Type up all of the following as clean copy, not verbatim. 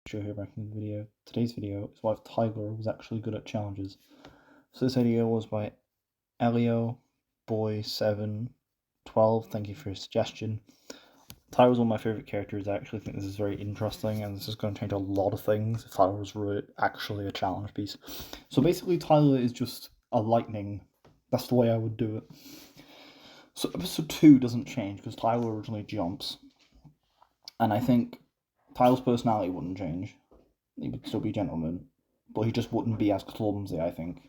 Show here back in the video. Today's video is why Tyler was actually good at challenges. So this video was by Elio Boy 712. Thank you for your suggestion. Tyler was one of my favorite characters. I actually think this is very interesting, and this is going to change a lot of things if Tyler was really actually a challenge piece. So basically, Tyler is just a lightning. That's the way I would do it. So episode 2 doesn't change because Tyler originally jumps, and I think Tyler's personality wouldn't change. He would still be a gentleman, but he just wouldn't be as clumsy, I think.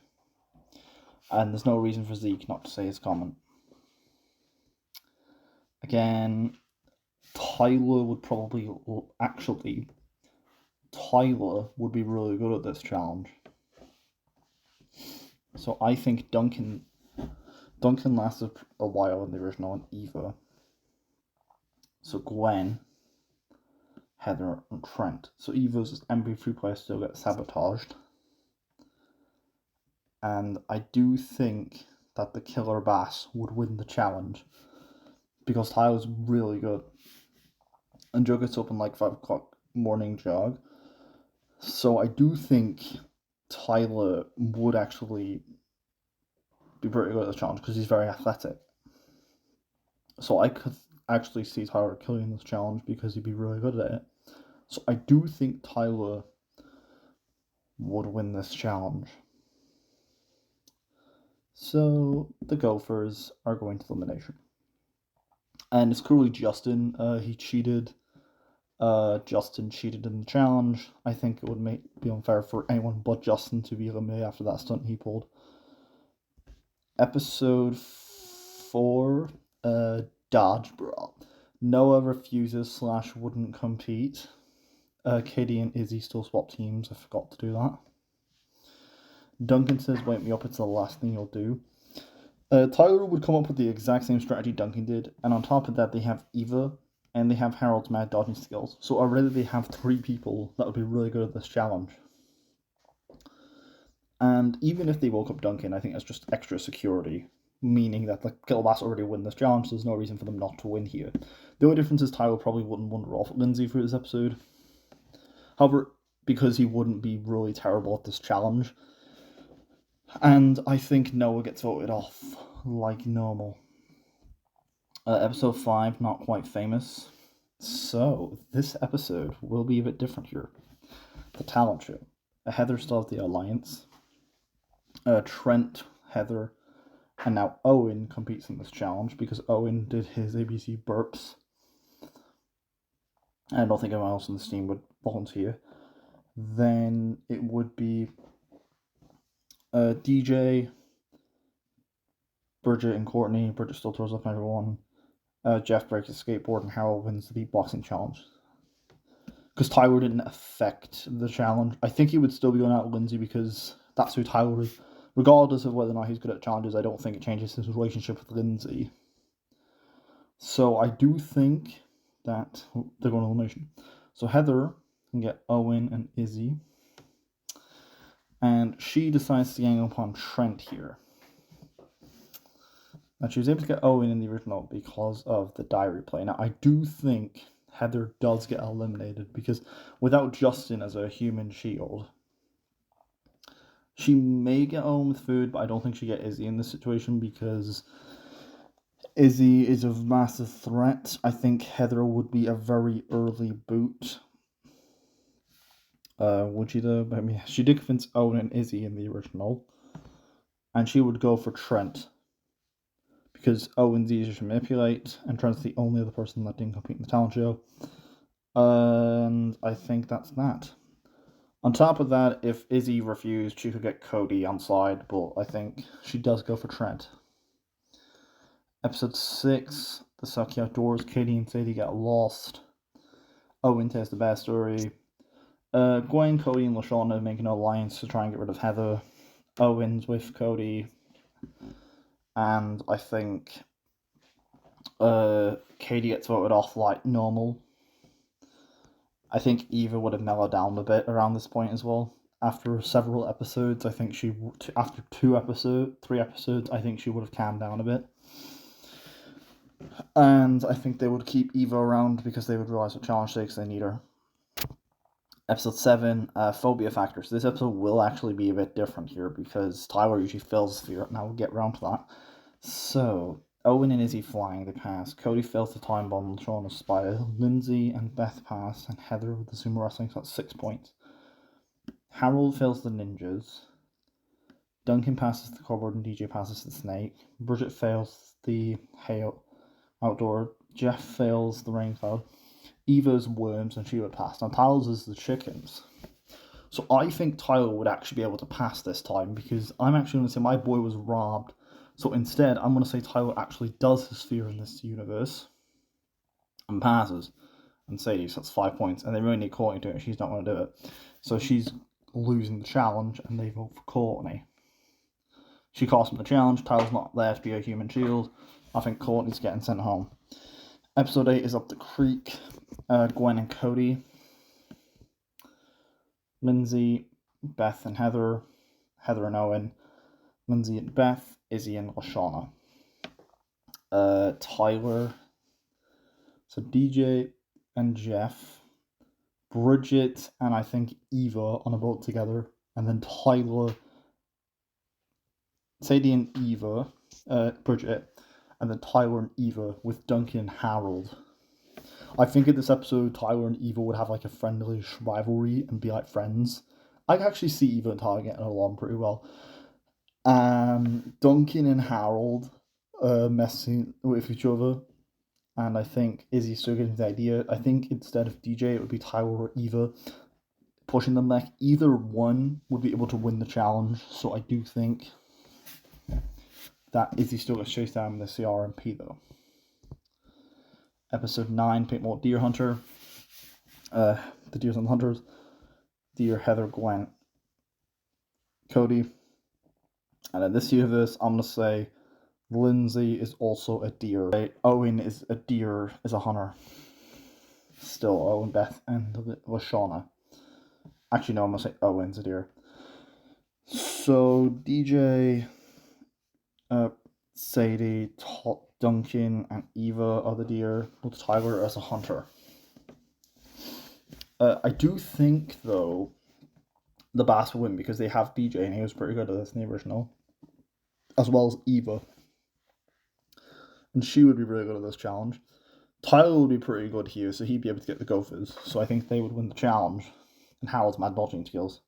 And there's no reason for Zeke not to say his comment. Again, Tyler would be really good at this challenge. So I think Duncan lasted a while in the original, and Eva. So Gwen, Heather, and Trent. So Eva's MP3 player still gets sabotaged. And I do think that the Killer Bass would win the challenge because Tyler's really good. And Joe gets up in like 5 o'clock morning jog. So I do think Tyler would actually be pretty good at the challenge because he's very athletic. So I could actually see Tyler killing this challenge because he'd be really good at it. So I do think Tyler would win this challenge. So the Gophers are going to elimination. And it's clearly Justin. He cheated. Justin cheated in the challenge. I think it would be unfair for anyone but Justin to be eliminated after that stunt he pulled. Episode 4, Dodge Brawl. Noah refuses / wouldn't compete. Katie and Izzy still swap teams. I forgot to do that. Duncan says, "Wake me up, it's the last thing you'll do." Tyler would come up with the exact same strategy Duncan did, and on top of that, they have Eva, and they have Harold's mad dodging skills. So already they have 3 people that would be really good at this challenge. And even if they woke up Duncan, I think that's just extra security, meaning that the Killer Bass already win this challenge, so there's no reason for them not to win here. The only difference is Tyler probably wouldn't wander off at Lindsay for this episode. However, because he wouldn't be really terrible at this challenge, and I think Noah gets voted off like normal. Episode 5, Not Quite Famous. So, this episode will be a bit different here. The talent show. Heather still has the Alliance. Trent, Heather, and now Owen competes in this challenge because Owen did his ABC burps. I don't think anyone else on this team would volunteer. Then it would be DJ, Bridget, and Courtney. Bridget still throws up everyone. Jeff breaks his skateboard, and Harold wins the beatboxing challenge. Because Tyler didn't affect the challenge. I think he would still be going out with Lindsay because that's who Tyler is. Regardless of whether or not he's good at challenges, I don't think it changes his relationship with Lindsay. So I do think that they're going to elimination. So Heather can get Owen and Izzy. And she decides to gang up on Trent here. And she was able to get Owen in the original because of the diary play. Now, I do think Heather does get eliminated because without Justin as a human shield, she may get Owen with food, but I don't think she get Izzy in this situation because Izzy is a massive threat. I think Heather would be a very early boot. Would she though? I mean, she did convince Owen and Izzy in the original, and she would go for Trent because Owen's easier to manipulate, and Trent's the only other person that didn't compete in the talent show. And I think that's that. On top of that, if Izzy refused, she could get Cody on side, but I think she does go for Trent. Episode 6, The Sucky Outdoors. Katie and Sadie get lost. Owen tells the best story. Gwen, Cody, and LaShawn make an alliance to try and get rid of Heather. Owen's with Cody. And I think Katie gets voted off like normal. I think Eva would have mellowed down a bit around this point as well. After several episodes, I think after 3 episodes, I think she would have calmed down a bit. And I think they would keep Eva around because they would realise what challenge stakes they need her. Episode 7, Phobia Factors. This episode will actually be a bit different here because Tyler usually fails the sphere, and I will get around to that. So, Owen and Izzy flying the pass. Cody fails the time bomb and Sean a spider. Lindsay and Beth pass, and Heather with the sumo wrestling, so that's 6 points. Harold fails the ninjas. Duncan passes the cardboard and DJ passes the snake. Bridget fails the hail outdoor. Jeff fails the rain cloud. Eva's worms and she would pass. Now Tyler's is the chickens. So I think Tyler would actually be able to pass this time because I'm actually going to say my boy was robbed. So instead, I'm going to say Tyler actually does his sphere in this universe and passes. And Sadie, so that's 5 points. And they really need Courtney to do it. She's not going to do it. So she's losing the challenge and they vote for Courtney. She cost him the challenge. Tyler's not there to be a human shield. I think Courtney's getting sent home. Episode 8 is Up the Creek. Gwen and Cody. Lindsay, Beth and Heather. Heather and Owen. Lindsay and Beth. Izzy and Lashana. Tyler. So DJ and Jeff. Bridget and I think Eva on a boat together. And then Tyler, Sadie and Eva. Bridget. And then Tyler and Eva with Duncan and Harold. I think in this episode, Tyler and Eva would have like a friendly rivalry and be like friends. I can actually see Eva and Tyler getting along pretty well. Duncan and Harold messing with each other. And I think Izzy's still getting the idea. I think instead of DJ, it would be Tyler or Eva pushing them back. Either one would be able to win the challenge. So I do think that Izzy still gets chased down in the CRMP though. Episode 9, Pick More Deer Hunter. The Deers and Hunters. Deer, Heather, Gwen, Cody. And in this universe, I'm going to say Lindsay is also a deer. Right? Owen is a deer, is a hunter. Still, Owen, Beth, and Lashana. Actually, no, I'm going to say Owen's a deer. So, DJ, Sadie, Duncan, and Eva are the deer, with Tyler as a hunter. I do think, though, the Bass will win because they have DJ and he was pretty good at this in the original, as well as Eva. And she would be really good at this challenge. Tyler would be pretty good here, so he'd be able to get the Gophers. So I think they would win the challenge. And Harold's mad dodging skills.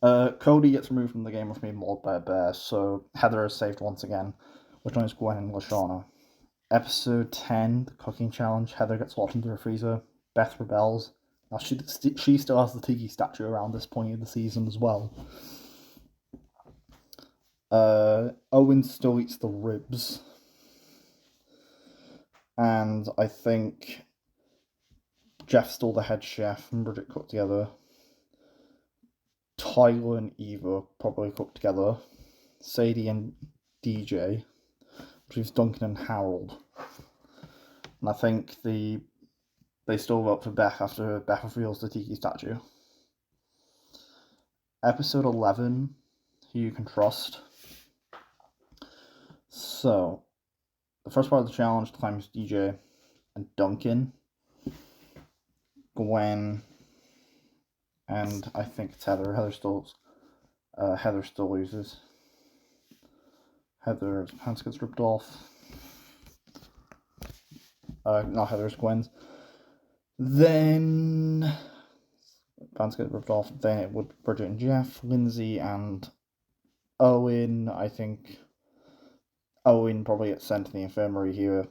Cody gets removed from the game with being mauled by a bear, so Heather is saved once again, which one is Gwen and Lashana. Episode 10, the cooking challenge. Heather gets locked into her freezer. Beth rebels. Now, she still has the Tiki statue around this point of the season as well. Owen still eats the ribs. And I think Jeff stole the head chef and Bridget cooked together. Tyler and Eva probably cooked together. Sadie and DJ, which is Duncan and Harold. And I think they still vote for Beth after Beth reveals the Tiki statue. Episode 11, Who You Can Trust. So, the first part of the challenge climbs DJ and Duncan, Gwen, and I think it's Heather. Heather still loses. Heather's pants gets ripped off. Not Heather's, Gwen's. Then pants get ripped off. Then it would Bridget and Jeff, Lindsay and Owen. I think Owen probably gets sent to the infirmary here.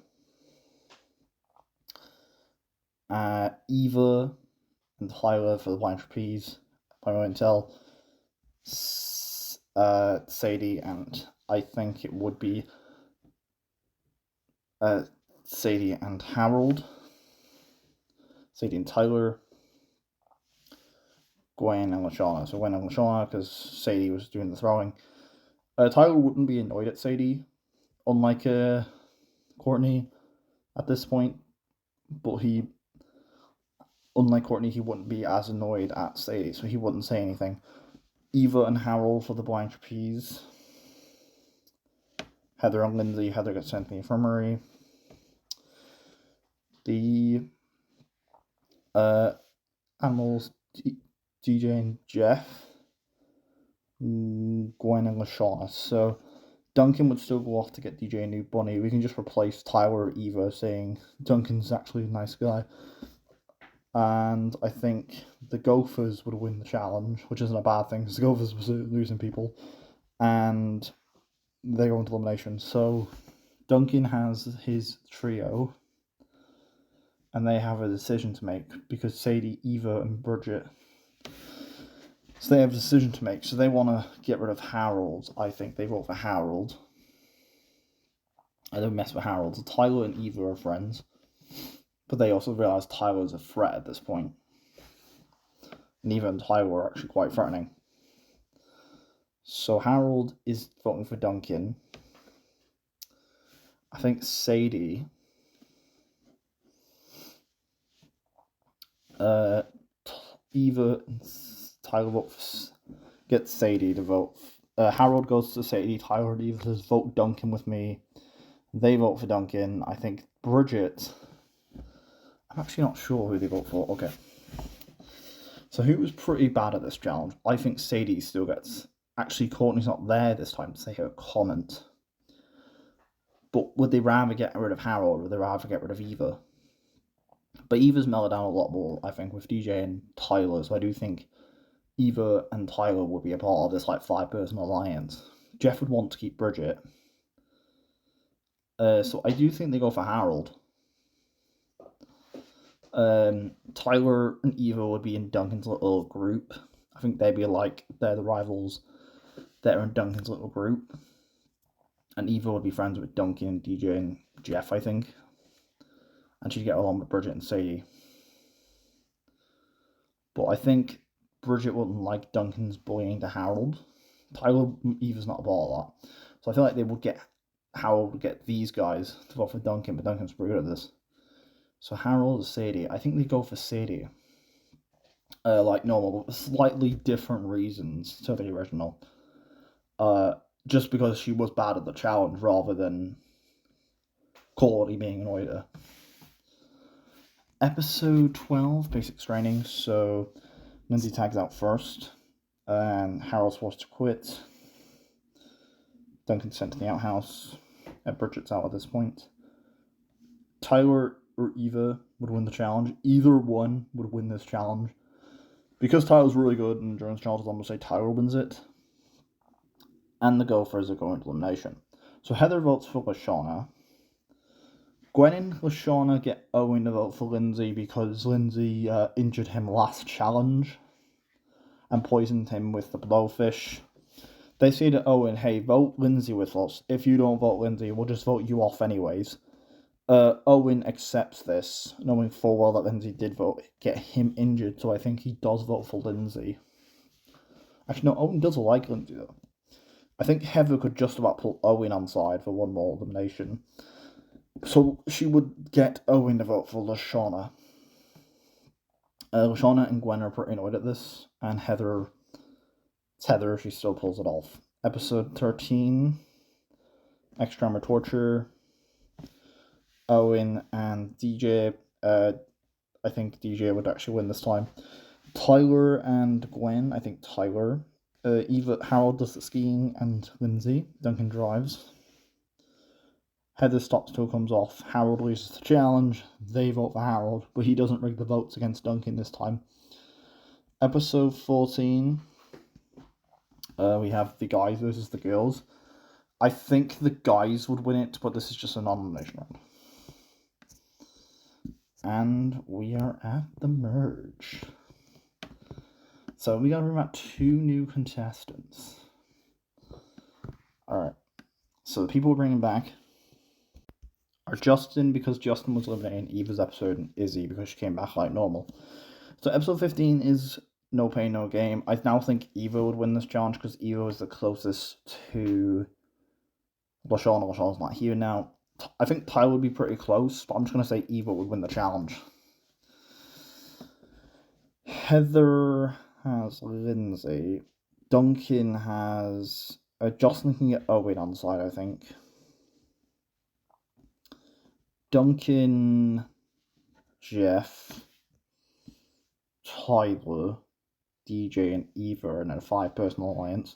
Eva and Tyler for the blind trapeze. I won't tell. Sadie and I think it would be Sadie and Harold. Sadie and Tyler. Gwen and Lashana. So Gwen and Lashana because Sadie was doing the throwing. Tyler wouldn't be annoyed at Sadie, unlike Courtney at this point. But unlike Courtney, he wouldn't be as annoyed at Sadie, so he wouldn't say anything. Eva and Harold for the blind trapeze. Heather and Lindsay. Heather gets sent to the infirmary. The animals DJ and Jeff, Gwen and Lashana. So Duncan would still go off to get DJ a new bunny. We can just replace Tyler or Eva, saying Duncan's actually a nice guy. And I think the Gophers would win the challenge, which isn't a bad thing because the Gophers were losing people. And they go into elimination. So Duncan has his trio, and they have a decision to make because Sadie, Eva, and Bridget. So they have a decision to make. So they want to get rid of Harold. I think they vote for Harold. I don't mess with Harold. So Tyler and Eva are friends, but they also realise Tyler's a threat at this point. And Eva and Tyler are actually quite threatening. So Harold is voting for Duncan. I think Sadie. Eva and Tyler vote get Sadie to vote. Harold goes to Sadie. Tyler and Eva says vote Duncan with me. They vote for Duncan. I think Bridget. I'm actually not sure who they vote for. Okay. So who was pretty bad at this challenge? I think Sadie still gets. Actually, Courtney's not there this time to say her comment. But would they rather get rid of Harold or would they rather get rid of Eva? But Eva's mellowed down a lot more, I think, with DJ and Tyler. So I do think Eva and Tyler would be a part of this like 5-person alliance. Jeff would want to keep Bridget. So I do think they go for Harold. Tyler and Eva would be in Duncan's little group. I think they'd be like, they're the rivals that are in Duncan's little group. And Eva would be friends with Duncan, DJ, and Jeff, I think. And she'd get along with Bridget and Sadie. But I think Bridget wouldn't like Duncan's bullying to Harold. Tyler, Eva's not a part of that. So I feel like they would get Harold would get these guys to vote for Duncan, but Duncan's pretty good at this. So Harold or Sadie? I think they go for Sadie. Like normal, but slightly different reasons to the original. Just because she was bad at the challenge rather than Courtney being annoyed at her. Episode 12, Basic Training. So Lindsay tags out first, and Harold's forced to quit. Duncan's sent to the outhouse, and Bridget's out at this point. Tyler or Eva would win the challenge. Either one would win this challenge. Because Tyler's really good and endurance challenges, I'm going to say Tyler wins it. And the Gophers are going to elimination. So Heather votes for Lashana. Gwen and Lashana get Owen to vote for Lindsay because Lindsay injured him last challenge and poisoned him with the blowfish. They say to Owen, hey, vote Lindsay with us. If you don't vote Lindsay, we'll just vote you off anyways. Owen accepts this, knowing full well that Lindsay did get him injured, so I think he does vote for Lindsay. Actually, no, Owen does like Lindsay, though. I think Heather could just about pull Owen on side for one more elimination. So she would get Owen to vote for Lashana. Lashana and Gwen are pretty annoyed at this, and Heather, she still pulls it off. Episode 13, Extreme Torture. Owen and DJ. I think DJ would actually win this time. Tyler and Gwen. I think Tyler. Eva, Harold does the skiing, and Lindsay. Duncan drives. Heather stops till comes off. Harold loses the challenge. They vote for Harold, but he doesn't rig the votes against Duncan this time. Episode 14. We have the guys versus the girls. I think the guys would win it, but this is just a non-elimination round. And we are at the merge. So we got to bring out 2 new contestants. Alright. So the people we're bringing back are Justin, because Justin was eliminated in Eva's episode, and Izzy, because she came back like normal. So episode 15 is No Pain, No Game. I now think Eva would win this challenge, because Eva is the closest to Lashana. Lashana's not here now. I think Tyler would be pretty close, but I'm just going to say Eva would win the challenge. Heather has Lindsay. Duncan has... Jocelyn can get Owen on the side, I think. Duncan... Jeff. Tyler, DJ, and Eva in a 5-person alliance.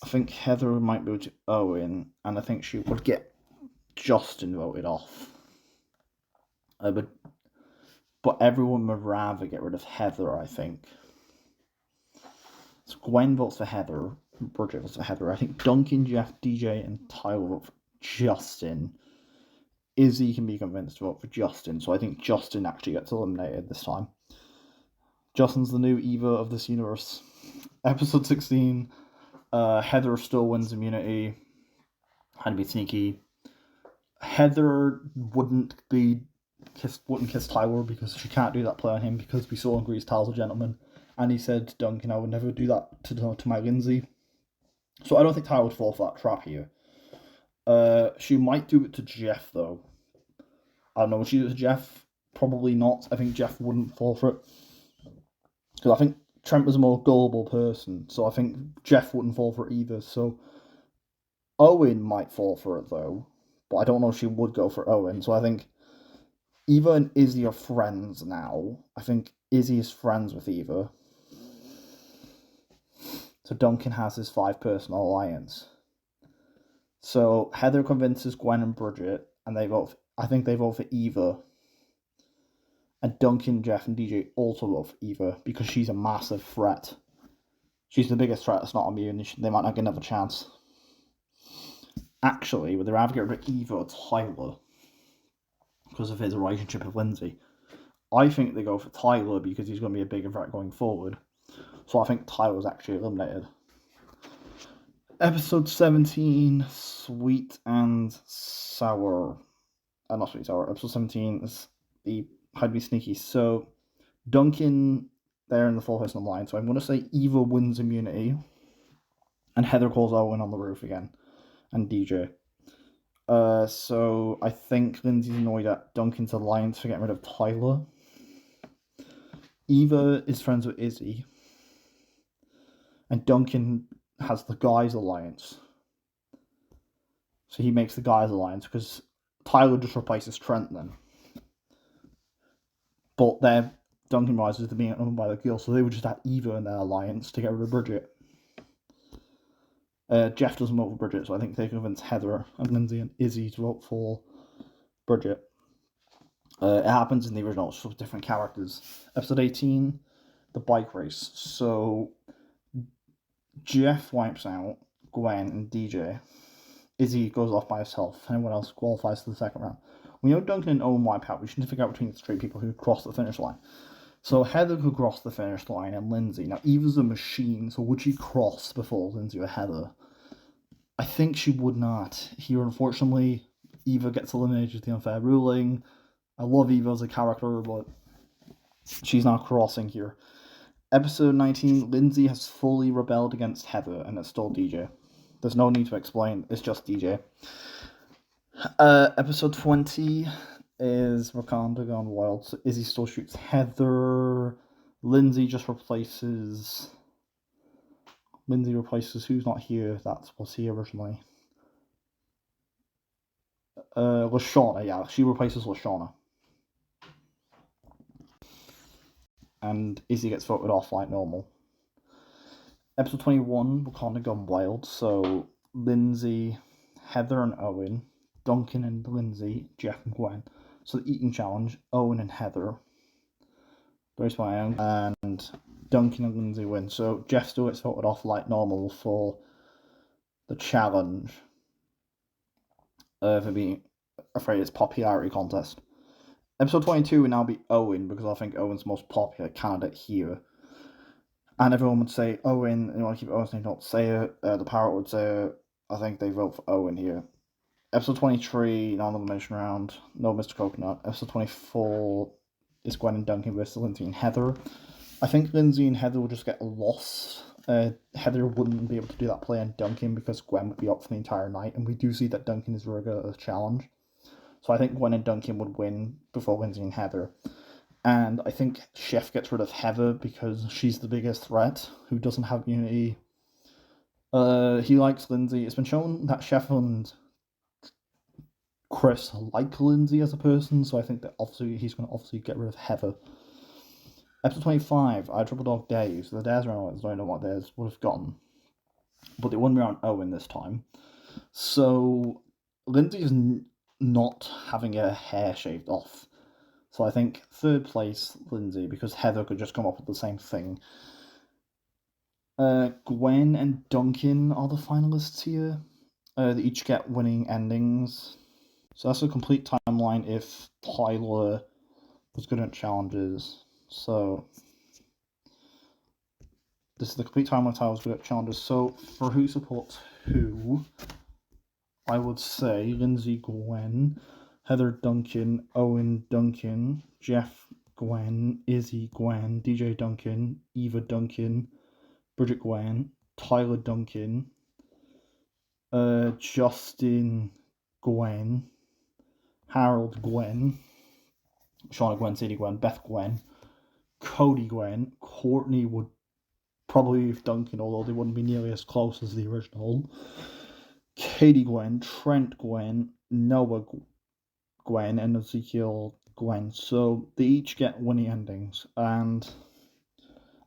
I think Heather might go to Owen, and I think she would get Justin voted off. But everyone would rather get rid of Heather, I think. So Gwen votes for Heather, Bridget votes for Heather. I think Duncan, Jeff, DJ, and Tyler vote for Justin. Izzy can be convinced to vote for Justin, so I think Justin actually gets eliminated this time. Justin's the new Eva of this universe. Episode 16, Heather still wins immunity. Had to be sneaky. Heather wouldn't kiss Tyler because she can't do that play on him because we saw in Grease Tyler's a gentleman, and he said, Duncan, I would never do that to my Lindsay. So I don't think Tyler would fall for that trap here. She might do it to Jeff, though. I don't know, would she do it to Jeff? Probably not. I think Jeff wouldn't fall for it. Because I think Trent was a more gullible person, so I think Jeff wouldn't fall for it either. So Owen might fall for it, though. But I don't know if she would go for Owen. So I think Eva and Izzy are friends now. I think Izzy is friends with Eva. So Duncan has his 5-person alliance. So Heather convinces Gwen and Bridget, and I think they vote for Eva. And Duncan, Jeff, and DJ also vote for Eva because she's a massive threat. She's the biggest threat that's not immune. They might not get another chance. Actually, would they rather get rid of Eva or Tyler because of his relationship with Lindsay? I think they go for Tyler because he's going to be a bigger threat going forward. So I think Tyler's actually eliminated. Episode 17, Sweet and Sour. Not Sweet and Sour. Episode 17 is the How to Be Sneaky. So Duncan, they're in the 4-person alliance. So I'm going to say Eva wins immunity. And Heather calls Owen on the roof again. And DJ. So I think Lindsay's annoyed at Duncan's alliance for getting rid of Tyler. Eva is friends with Izzy. And Duncan has the guys alliance. So he makes the guys alliance because Tyler just replaces Trent then. But Duncan rises to being owned by the girl, so they would just have Eva in their alliance to get rid of Bridget. Jeff doesn't vote for Bridget, so I think they convince Heather and Lindsay and Izzy to vote for Bridget. It happens in the original, so with different characters. Episode 18, the bike race. So Jeff wipes out Gwen and DJ. Izzy goes off by herself. Anyone else qualifies for the second round. We know Duncan and Owen wipe out. We should figure out between the 3 people who cross the finish line. So Heather could cross the finish line and Lindsay. Now, Eva's a machine, so would she cross before Lindsay or Heather? I think she would not. Here, unfortunately, Eva gets eliminated with the unfair ruling. I love Eva as a character, but she's not crossing here. Episode 19, Lindsay has fully rebelled against Heather, and it's still DJ. There's no need to explain, it's just DJ. Episode 20 is Wakanda Gone Wild. So Izzy still shoots Heather. Lindsay replaces who's not here. That was here originally. Lashana, yeah. She replaces Lashana. And Izzy gets voted off like normal. Episode 21, Wakanda Gone Wild. So Lindsay, Heather and Owen, Duncan and Lindsay, Jeff and Gwen. So the eating challenge, Owen and Heather. Grace my own. And Duncan and Lindsay win. So Jeff still gets voted off like normal for the challenge. For being afraid it's popularity contest. Episode 22 would now be Owen, because I think Owen's the most popular candidate here. And everyone would say Owen, and you want to keep Owen's name, don't say it. The parrot would say it. I think they vote for Owen here. Episode 23, non-elimination round, no Mr. Coconut. Episode 24 is Gwen and Duncan versus Lindsay and Heather. I think Lindsay and Heather will just get lost. Heather wouldn't be able to do that play on Duncan because Gwen would be up for the entire night, and we do see that Duncan is very good at the challenge. So I think Gwen and Duncan would win before Lindsay and Heather. And I think Chef gets rid of Heather because she's the biggest threat, who doesn't have immunity. He likes Lindsay. It's been shown that Chef and Chris like Lindsay as a person, so I think that obviously he's going to get rid of Heather. Episode 25, I Triple Dog Days. So the Dares around, I don't know what Dares would have gotten. But they wouldn't be around Owen this time. So Lindsay's not having her hair shaved off. So I think third place, Lindsay, because Heather could just come up with the same thing. Gwen and Duncan are the finalists here. They each get winning endings. So that's a complete timeline if Tyler was good at challenges. So this is the complete timeline Tyler was good at challenges. So for who supports who, I would say Lindsay, Gwen, Heather, Duncan, Owen, Duncan, Jeff, Gwen, Izzy, Gwen, DJ, Duncan, Eva, Duncan, Bridget, Gwen, Tyler, Duncan, Justin, Gwen, Harold, Gwen, Shauna, Gwen, Sadie, Gwen, Beth, Gwen, Cody, Gwen, Courtney would probably be Duncan, although they wouldn't be nearly as close as the original. Katie, Gwen, Trent, Gwen, Noah, Gwen, and Ezekiel, Gwen. So they each get winning endings, and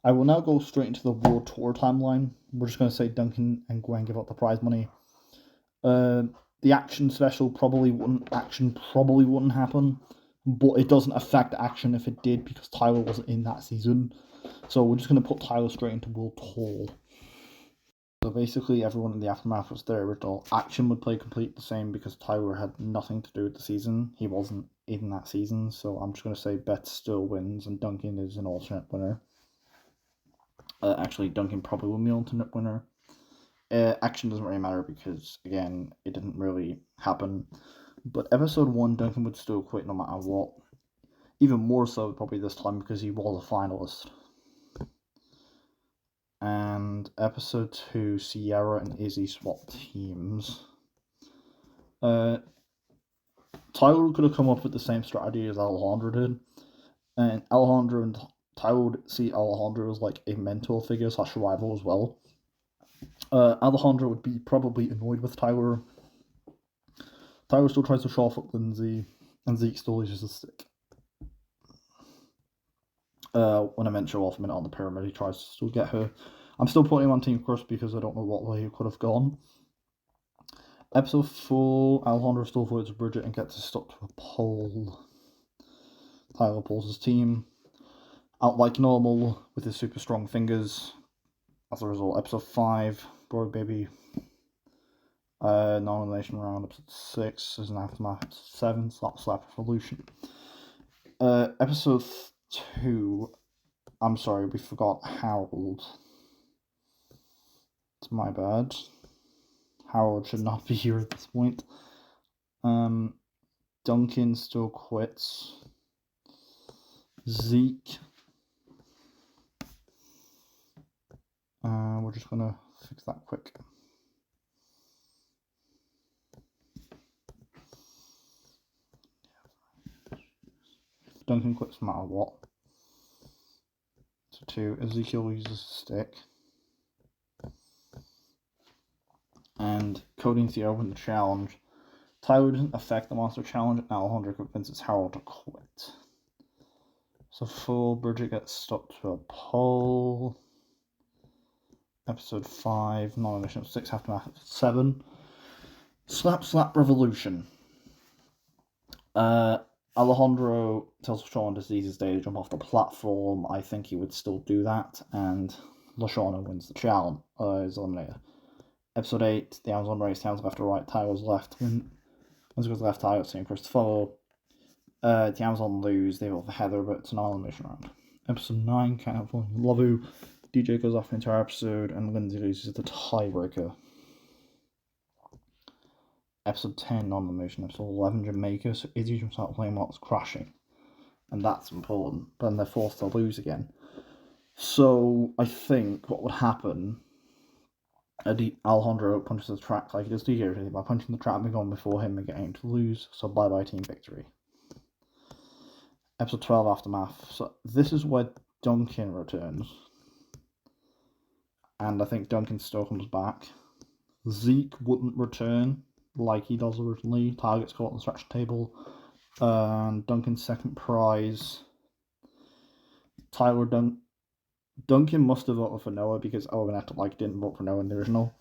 I will now go straight into the World Tour timeline. We're just going to say Duncan and Gwen give up the prize money. The action special probably wouldn't happen, but it doesn't affect action if it did because Tyler wasn't in that season. So we're just going to put Tyler straight into World Tour. So basically everyone in the Aftermath was their original. Action would play complete the same because Tyler had nothing to do with the season. He wasn't in that season, so I'm just going to say Beth still wins and Duncan is an alternate winner. Actually, Duncan probably will be an alternate winner. Action doesn't really matter because, again, it didn't really happen. But episode 1, Duncan would still quit no matter what. Even more so probably this time because he was a finalist. And episode 2, Sierra and Izzy swap teams. Tyler could have come up with the same strategy as Alejandro did. And Alejandro and Tyler would see Alejandro as like a mentor figure / rival as well. Alejandro would be probably annoyed with Tyler. Tyler still tries to show off at Lindsay, and Zeke still uses a stick. When I meant show off a minute on the pyramid, he tries to still get her. I'm still putting him on Team Crush because I don't know what way he could have gone. Episode 4, Alejandro still votes Bridget and gets stuck to a pole. Tyler pulls his team out like normal with his super strong fingers. As a result, episode 5, Boy Baby, non-elimination round. Episode 6 is an Aftermath. Episode 7, Slap Revolution. Episode 2, I'm sorry, we forgot Harold. It's my bad. Harold should not be here at this point. Duncan still quits. Zeke. We're just gonna fix that quick. Duncan quits no matter what. So 2, Ezekiel uses a stick. And Cody and Theo win the challenge. Tyler doesn't affect the monster challenge, and Alejandro convinces Harold to quit. So 4, Bridget gets stuck to a pole. Episode 5, non-elimination. 6, Aftermath. 7, Slap Revolution. Alejandro tells LaShawn to seize his day to jump off the platform. I think he would still do that, and LaShawn wins the challenge. Is eliminated. Episode 8, the Amazon race. Towns left to right, Tyler's left. Once it goes left, Tyler, same Chris to follow. The Amazon lose. They vote for Heather, but it's an elimination round. Episode 9, California Lovu. DJ goes off the entire episode, and Lindsay loses the tiebreaker. Episode 10, non-elimination. Episode 11, Jamaica. So Izzy jumps out playing while it's crashing. And that's important. But then they're forced to lose again. So I think what would happen, Alejandro punches the track like he does DJ by punching the track on before him and getting to lose. So bye-bye team victory. Episode 12, Aftermath. So this is where Duncan returns. And I think Duncan still comes back. Zeke wouldn't return like he does originally. Target's caught on the stretch table. And Duncan's second prize Tyler Duncan must have voted for Noah because Owen didn't vote for Noah in the original.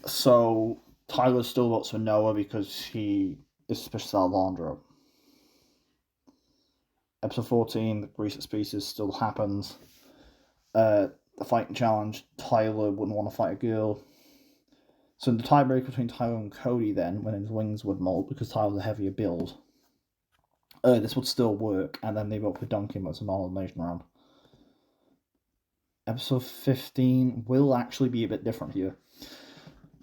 So Tyler still votes for Noah because he is suspicious of Alejandro. Episode 14, the Grease Species still happens. The fighting challenge, Tyler wouldn't want to fight a girl. So the tiebreak between Tyler and Cody then, when his wings would mold because Tyler's a heavier build, this would still work, and then they vote for Duncan, but it's a non-elimination round. Episode 15 will actually be a bit different here.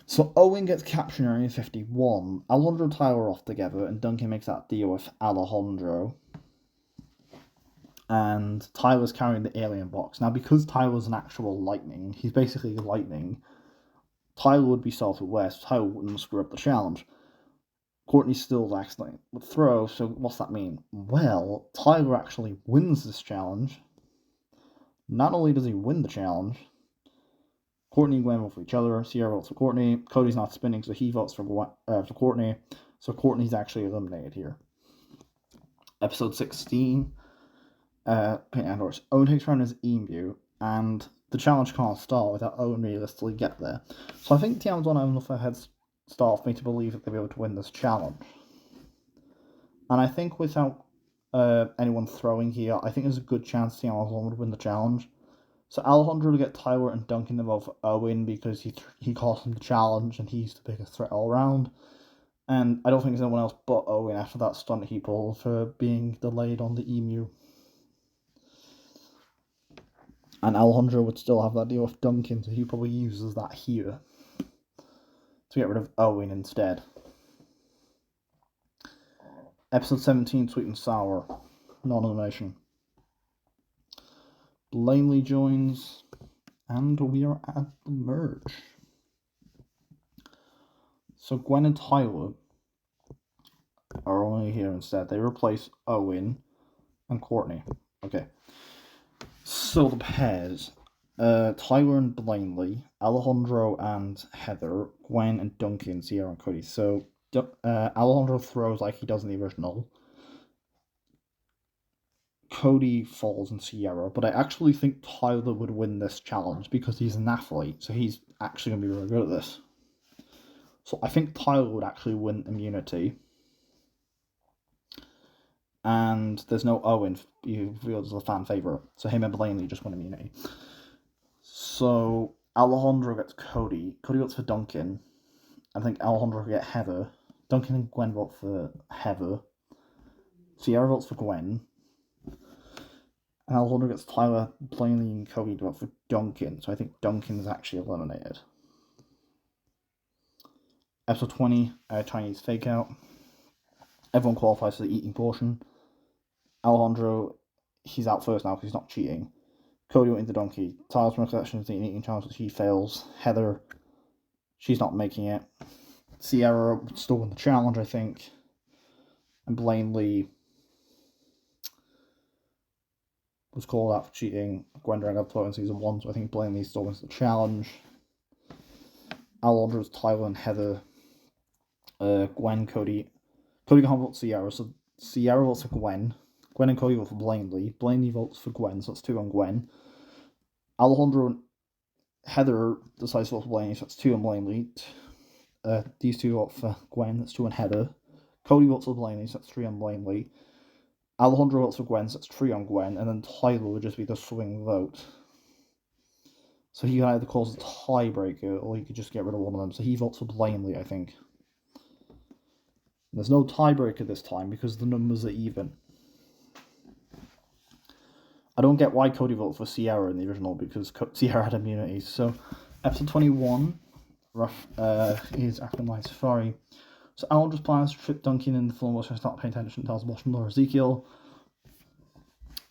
So Owen gets captured in Area 51, Alejandro and Tyler are off together, and Duncan makes that deal with Alejandro. And Tyler's carrying the alien box. Now, because Tyler's an actual lightning, he's basically lightning, Tyler would be self-aware, so Tyler wouldn't screw up the challenge. Courtney still accidentally would throw, so what's that mean? Well, Tyler actually wins this challenge. Not only does he win the challenge, Courtney and Gwen vote for each other, Sierra votes for Courtney, Cody's not spinning, so he votes for Courtney, so Courtney's actually eliminated here. Episode 16, Owen takes around his emu, and the challenge can't start without Owen realistically get there. So I think the Amazon have enough head start for me to believe that they'll be able to win this challenge. And I think without anyone throwing here, I think there's a good chance the Amazon would win the challenge. So Alejandro will get Tyler and Duncan involved for Owen because he cost him the challenge and he's the biggest threat all around. And I don't think there's anyone else but Owen after that stunt he pulled for being delayed on the emu. And Alejandro would still have that deal with Duncan, so he probably uses that here to get rid of Owen instead. Episode 17, Sweet and Sour, non-elimination. Blaney joins, and we are at the merge. So Gwen and Tyler are only here instead. They replace Owen and Courtney. Okay. So the pairs, Tyler and Blaney, Alejandro and Heather, Gwen and Duncan, Sierra and Cody. So Alejandro throws like he does in the original. Cody falls and Sierra, but I actually think Tyler would win this challenge because he's an athlete, so he's actually going to be really good at this. So I think Tyler would actually win immunity. And there's no Owen, he feels as a fan favourite, so him and Blaney just win immunity. So Alejandro gets Cody. Cody votes for Duncan. I think Alejandro will get Heather. Duncan and Gwen vote for Heather. Sierra votes for Gwen. And Alejandro gets Tyler, Blaney, and Cody to vote for Duncan. So I think Duncan's actually eliminated. Episode 20, Chinese Fake Out. Everyone qualifies for the eating portion. Alejandro, he's out first now because he's not cheating. Cody went into Donkey. Tyler's from collection of the eating challenge, he fails. Heather, she's not making it. Sierra would still win the challenge, I think. And Blaney was called out for cheating. Gwen drank up in season 1, so I think Blaney still wins the challenge. Alejandro's Tyler and Heather. Gwen, Cody. Cody can't vote Sierra, so Sierra votes for Gwen. Gwen and Cody vote for Blaney. Blaney votes for Gwen, so that's 2 on Gwen. Alejandro and Heather decides to vote for Blaney, so that's 2 on Blaney. These two vote for Gwen, that's 2 on Heather. Cody votes for Blaney, so that's 3 on Blaney. Alejandro votes for Gwen, so that's 3 on Gwen, and then Tyler would just be the swing vote. So he can either cause a tiebreaker, or he could just get rid of one of them. So he votes for Blaney, I think. There's no tiebreaker this time because the numbers are even. I don't get why Cody voted for Sierra in the original because Sierra had immunity. So, episode 21, is African Light Safari. So Alejandro's plans to trip Duncan in the film was just not paying attention to watching Laura Ezekiel.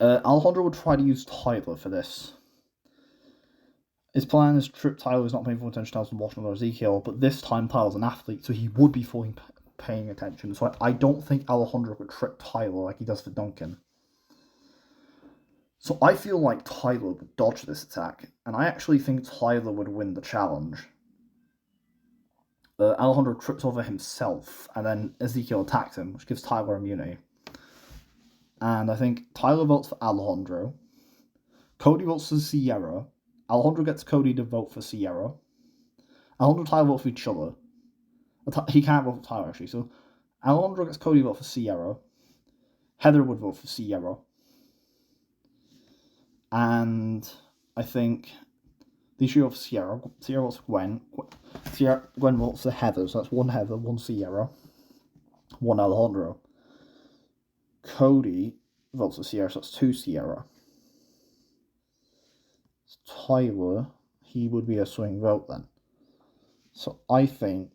Alejandro would try to use Tyler for this. His plan is to trip Tyler who's not paying full attention to watching Laura Ezekiel, but this time Tyler's an athlete, so he would be fully paying attention. So I don't think Alejandro would trip Tyler like he does for Duncan. So I feel like Tyler would dodge this attack, and I actually think Tyler would win the challenge. Alejandro trips over himself, and then Ezekiel attacks him, which gives Tyler immunity. And I think Tyler votes for Alejandro. Cody votes for Sierra. Alejandro gets Cody to vote for Sierra. Alejandro and Tyler vote for each other. He can't vote for Tyler, actually. So Alejandro gets Cody to vote for Sierra. Heather would vote for Sierra. And I think these three vote for Sierra. Sierra votes for Gwen. Gwen votes for Heather. So that's one Heather, one Sierra, one Alejandro. Cody votes for Sierra, so that's two Sierra. Tyler, he would be a swing vote then. So I think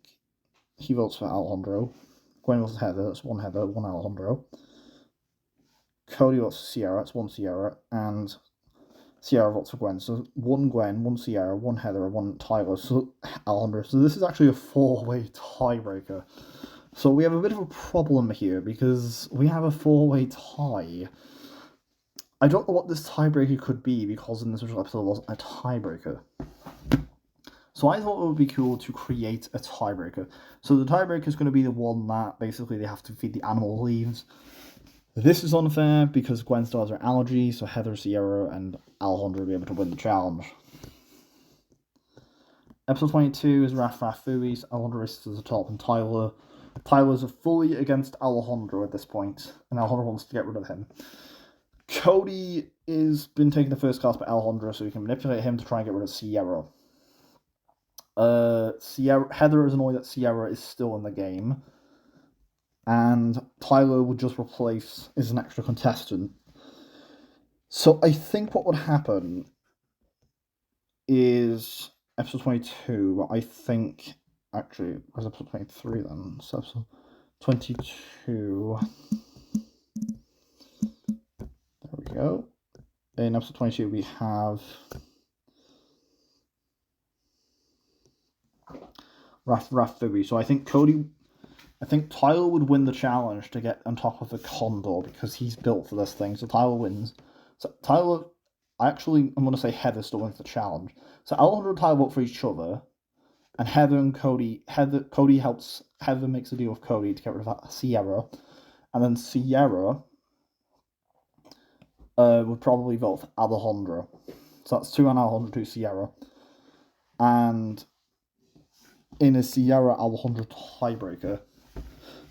he votes for Alejandro. Gwen votes for Heather, that's one Heather, one Alejandro. Cody votes for Sierra, that's one Sierra, and Sierra votes for Gwen. So one Gwen, one Sierra, one Heather, one Tyler, so Alejandro. So this is actually a four-way tiebreaker. So we have a bit of a problem here because we have a four-way tie. I don't know what this tiebreaker could be because in this original episode it wasn't a tiebreaker. So I thought it would be cool to create a tiebreaker. So the tiebreaker is going to be the one that basically they have to feed the animal leaves. This is unfair because Gwen still has her allergy, so Heather, Sierra, and Alejandro will be able to win the challenge. Episode 22 is Raf Raf Fooey's. Alejandro races to the top, and Tyler's fully against Alejandro at this point, and Alejandro wants to get rid of him. Cody has been taking the first class by Alejandro, so he can manipulate him to try and get rid of Sierra. Heather is annoyed that Sierra is still in the game, and Tyler would just replace as an extra contestant. So I think what would happen is episode 22. I think actually, where's episode 23 then? So episode 22. There we go. In episode 22, we have Raf Fooey. So I think Tyler would win the challenge to get on top of the Condor because he's built for this thing. So Tyler wins. So Tyler, I'm going to say Heather still wins the challenge. So Alejandro and Tyler vote for each other, and Heather and Cody. Heather makes a deal with Cody to get rid of Sierra, and then Sierra would probably vote for Alejandro. So that's 2 on Alejandro, 2 Sierra. And in a Sierra Alejandro tiebreaker,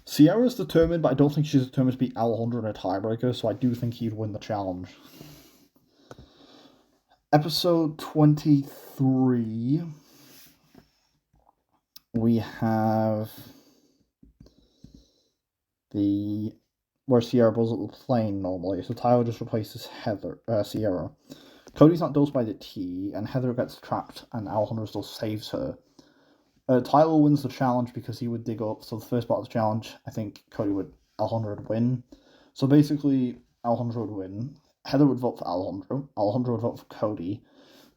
Sierra's determined, but I don't think she's determined to beat Alejandro in a tiebreaker, so I do think he'd win the challenge. Episode 23, we have where Sierra blows up the plane normally, so Tyler just replaces Sierra. Cody's not dosed by the tea, and Heather gets trapped, and Alejandro still saves her. Tyler wins the challenge because he would dig up. So the first part of the challenge, I think Alejandro would win. So basically, Alejandro would win. Heather would vote for Alejandro. Alejandro would vote for Cody.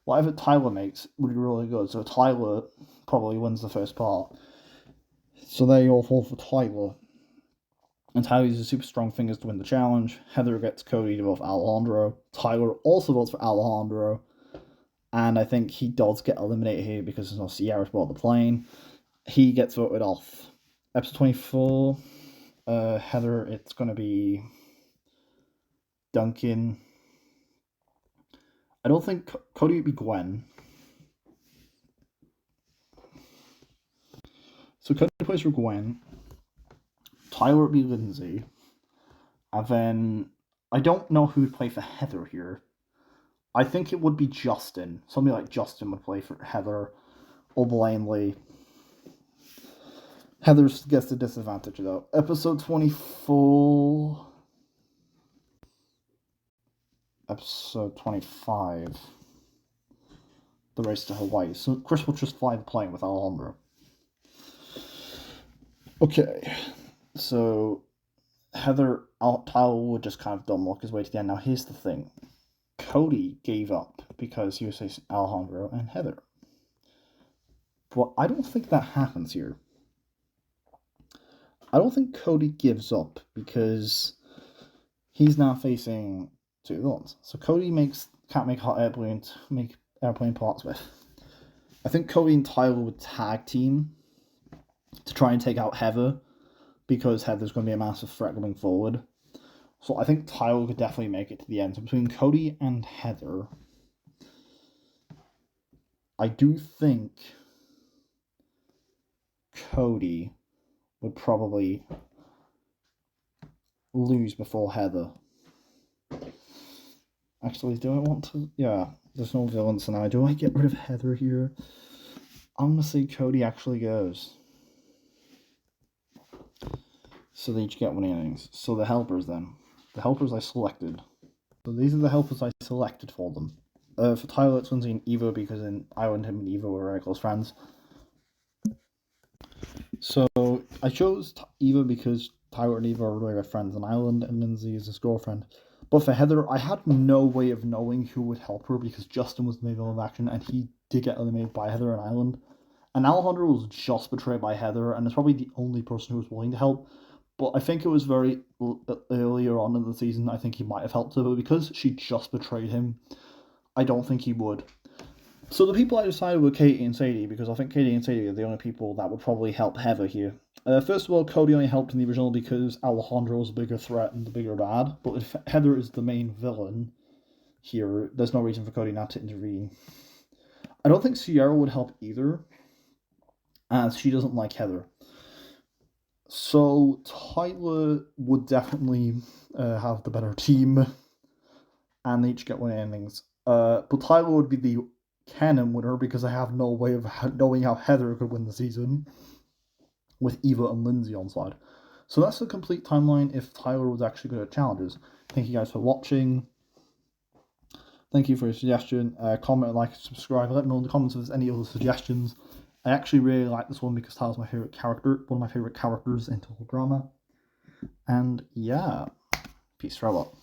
Whatever Tyler makes would be really good. So Tyler probably wins the first part. So they all fall for Tyler. And Tyler uses super strong fingers to win the challenge. Heather gets Cody to vote for Alejandro. Tyler also votes for Alejandro. And I think he does get eliminated here because there's no Sierra aboard the plane. He gets voted off. Episode 24, Heather, it's going to be Duncan. I don't think Cody would be Gwen. So Cody plays for Gwen. Tyler would be Lindsay. And then I don't know who would play for Heather here. I think it would be Justin. Somebody like Justin would play for Heather or Blanley. Heather gets the disadvantage though. Episode 24. Episode 25. The race to Hawaii. So Chris will just fly the plane with Alejandro. Okay. So Tyler would just kind of dumb luck his way to the end. Now here's the thing. Cody gave up because he was facing Alejandro and Heather. But I don't think that happens here. I don't think Cody gives up because he's now facing two villains. So Cody can't make hot airplane to make airplane parts with. I think Cody and Tyler would tag team to try and take out Heather because Heather's going to be a massive threat going forward. So I think Tyler could definitely make it to the end. So between Cody and Heather, I do think Cody would probably lose before Heather. Actually, do I want to? Yeah, there's no villains now. Do I get rid of Heather here? I'm gonna say Cody actually goes. So they each get 1 innings. So the helpers then. The helpers I selected. So these are the helpers I selected for them. For Tyler, it's Lindsay and Eva because I and him and Eva were very close friends. So I chose Eva because Tyler and Eva are really good friends on Island, and Lindsay is his girlfriend. But for Heather, I had no way of knowing who would help her because Justin was the main villain of action, and he did get eliminated by Heather on Island. And Alejandro was just betrayed by Heather, and is probably the only person who was willing to help. But I think it was very earlier on in the season, I think he might have helped her, but because she just betrayed him, I don't think he would. So the people I decided were Katie and Sadie, because I think Katie and Sadie are the only people that would probably help Heather here. First of all, Cody only helped in the original because Alejandro was a bigger threat and the bigger bad, but if Heather is the main villain here, there's no reason for Cody not to intervene. I don't think Sierra would help either, as she doesn't like Heather. So Tyler would definitely have the better team, and they each get 1 innings. But Tyler would be the canon winner because I have no way of knowing how Heather could win the season with Eva and Lindsay on side. So that's the complete timeline if Tyler was actually good at challenges. Thank you guys for watching. Thank you for your suggestion. Comment, like, subscribe. Let me know in the comments if there's any other suggestions. I actually really like this one because Tyler's my favourite character, one of my favourite characters in Total Drama. And yeah, peace, farewell.